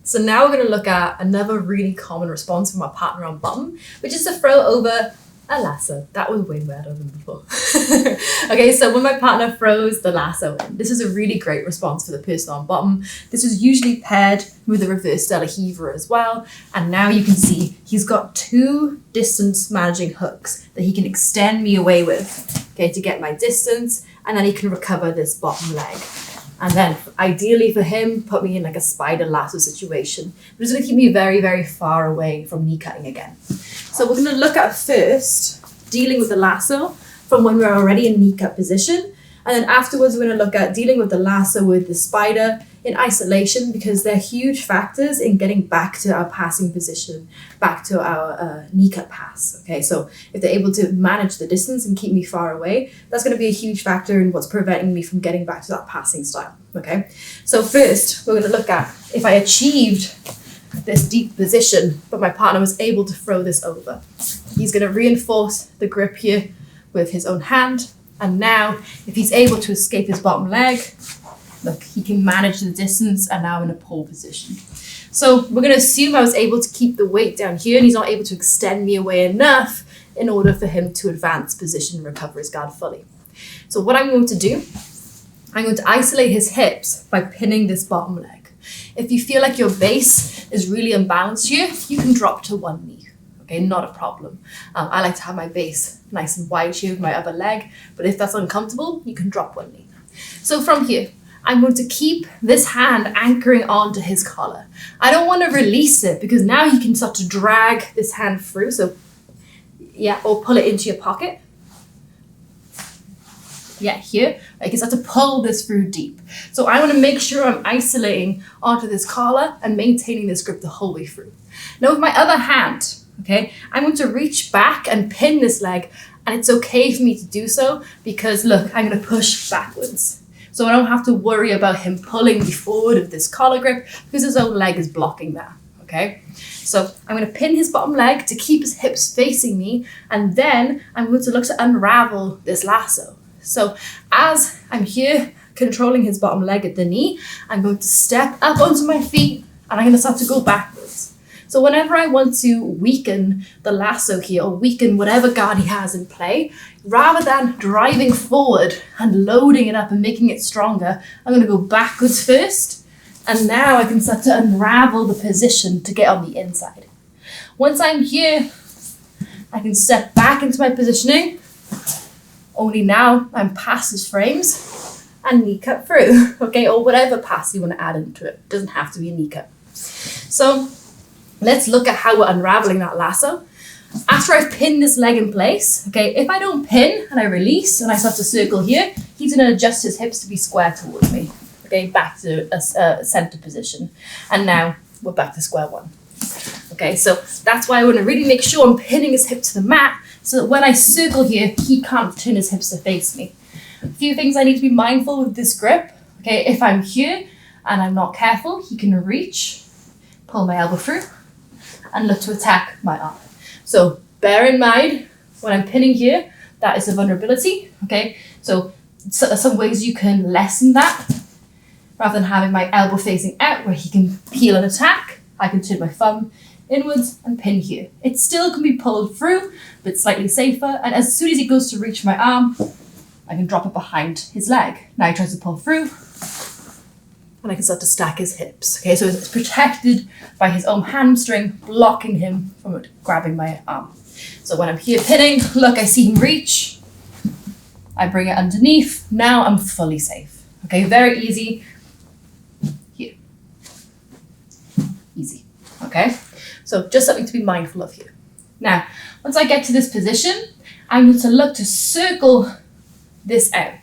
So now we're going to look at another really common response from our partner on bottom, which is to throw over a lasso. That was way better than before. Okay, so when my partner throws the lasso in, this is a really great response for the person on bottom. This is usually paired with a reverse de la Riva as well. And now you can see he's got 2 distance managing hooks that he can extend me away with, okay, to get my distance, and then he can recover this bottom leg. And then ideally for him, put me in like a spider lasso situation, but it's going to keep me very, very far away from knee cutting again. So we're going to look at first dealing with the lasso from when we're already in knee cut position. And then afterwards, we're going to look at dealing with the lasso with the spider in isolation, because they're huge factors in getting back to our passing position, back to our knee cut pass. Okay, so if they're able to manage the distance and keep me far away, that's going to be a huge factor in what's preventing me from getting back to that passing style. Okay, so first we're going to look at if I achieved this deep position, but my partner was able to throw this over. He's going to reinforce the grip here with his own hand. And now if he's able to escape his bottom leg, look, he can manage the distance and now in a pole position. So we're going to assume I was able to keep the weight down here and he's not able to extend me away enough in order for him to advance position and recover his guard fully. So what I'm going to do, I'm going to isolate his hips by pinning this bottom leg. If you feel like your base is really unbalanced here, you can drop to one knee. Okay, not a problem. I like to have my base nice and wide here with my other leg, but if that's uncomfortable, you can drop one knee. So from here, I'm going to keep this hand anchoring onto his collar. I don't want to release it because now he can start to drag this hand through. So yeah, or pull it into your pocket. Yeah, here, I can start to pull this through deep. So I want to make sure I'm isolating onto this collar and maintaining this grip the whole way through. Now with my other hand, okay, I'm going to reach back and pin this leg, and it's okay for me to do so because look, I'm going to push backwards. So I don't have to worry about him pulling me forward with this collar grip because his own leg is blocking that, okay? So I'm going to pin his bottom leg to keep his hips facing me, and then I'm going to look to unravel this lasso. So as I'm here controlling his bottom leg at the knee, I'm going to step up onto my feet and I'm going to start to go backwards. So whenever I want to weaken the lasso here or weaken whatever guard he has in play, rather than driving forward and loading it up and making it stronger, I'm going to go backwards first. And now I can start to unravel the position to get on the inside. Once I'm here, I can step back into my positioning. Only now I'm past his frames and knee cut through, okay? Or whatever pass you want to add into it. It doesn't have to be a knee cut. So let's look at how we're unraveling that lasso. After I've pinned this leg in place, okay, if I don't pin and I release and I start to circle here, he's going to adjust his hips to be square towards me, okay, back to a center position. And now we're back to square one. Okay, so that's why I want to really make sure I'm pinning his hip to the mat so that when I circle here, he can't turn his hips to face me. A few things I need to be mindful with this grip. Okay, if I'm here and I'm not careful, he can reach, pull my elbow through, and look to attack my arm. So bear in mind, when I'm pinning here, that is a vulnerability, okay? So some ways you can lessen that. Rather than having my elbow facing out where he can peel and attack, I can turn my thumb inwards and pin here. It still can be pulled through, but slightly safer. And as soon as he goes to reach my arm, I can drop it behind his leg. Now he tries to pull through, and I can start to stack his hips. Okay, so it's protected by his own hamstring, blocking him from grabbing my arm. So when I'm here pinning, look, I see him reach. I bring it underneath. Now I'm fully safe. Okay, very easy. Here. Easy. Okay, so just something to be mindful of here. Now, once I get to this position, I'm going to look to circle this out.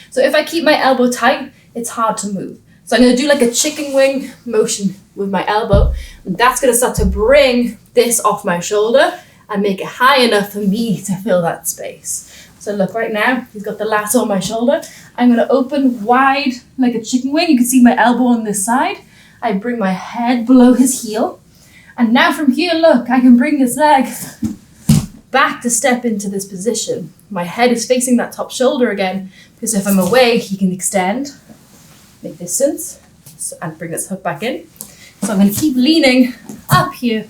So if I keep my elbow tight, it's hard to move. So I'm going to do like a chicken wing motion with my elbow, and that's going to start to bring this off my shoulder and make it high enough for me to fill that space. So look, right now, he's got the lasso on my shoulder. I'm going to open wide like a chicken wing. You can see my elbow on this side. I bring my head below his heel. And now from here, look, I can bring this leg back to step into this position. My head is facing that top shoulder again, because if I'm away, he can extend, make distance, and bring this hook back in. So I'm going to keep leaning up here,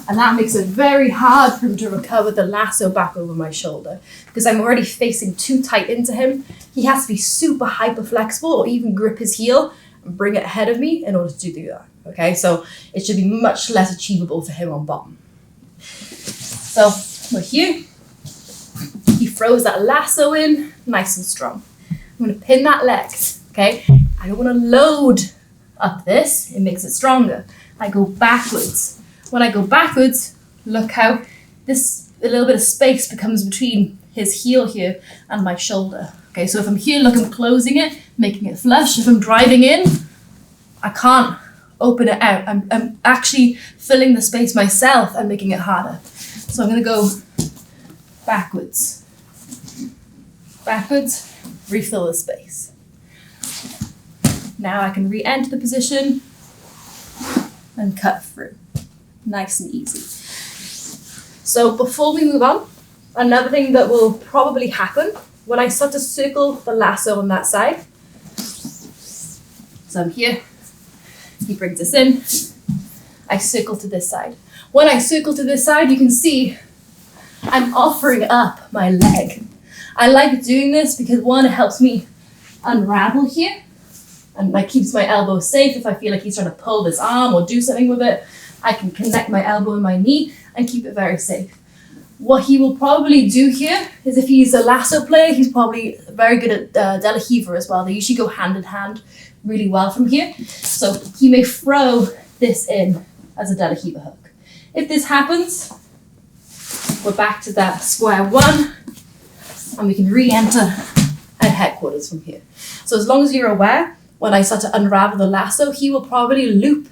and that makes it very hard for him to recover the lasso back over my shoulder because I'm already facing too tight into him. He has to be super hyper flexible or even grip his heel and bring it ahead of me in order to do that. Okay, so it should be much less achievable for him on bottom. So we're here. He throws that lasso in, nice and strong. I'm going to pin that leg, okay? I don't want to load up this, it makes it stronger. I go backwards. When I go backwards, look how a little bit of space becomes between his heel here and my shoulder. Okay, so if I'm here, look, I'm closing it, making it flush. If I'm driving in, I can't open it out. I'm actually filling the space myself and making it harder. So I'm going to go backwards, refill the space. Now I can re-enter the position and cut through. Nice and easy. So before we move on, another thing that will probably happen when I start to circle the lasso on that side. So I'm here, he brings us in, I circle to this side. When I circle to this side, you can see I'm offering up my leg. I like doing this because one, it helps me unravel here and like keeps my elbow safe. If I feel like he's trying to pull this arm or do something with it, I can connect my elbow and my knee and keep it very safe. What he will probably do here is if he's a lasso player, he's probably very good at De La Riva as well. They usually go hand in hand really well from here. So he may throw this in as a De La Riva hook. If this happens, we're back to that square one and we can re-enter at headquarters from here. So as long as you're aware, when I start to unravel the lasso, he will probably loop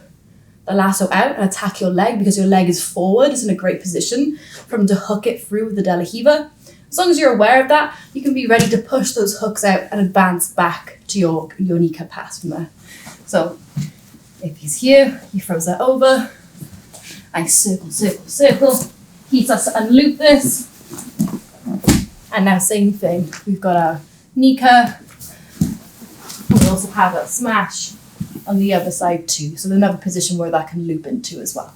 the lasso out and attack your leg because your leg is forward. It's in a great position for him to hook it through with the De La Riva. As long as you're aware of that, you can be ready to push those hooks out and advance back to your kneecap pass from there. So if he's here, he throws that over. I circle. He starts to unloop this. And now same thing. We've got our kneecap. We also have that smash on the other side too. So another position where that can loop into as well.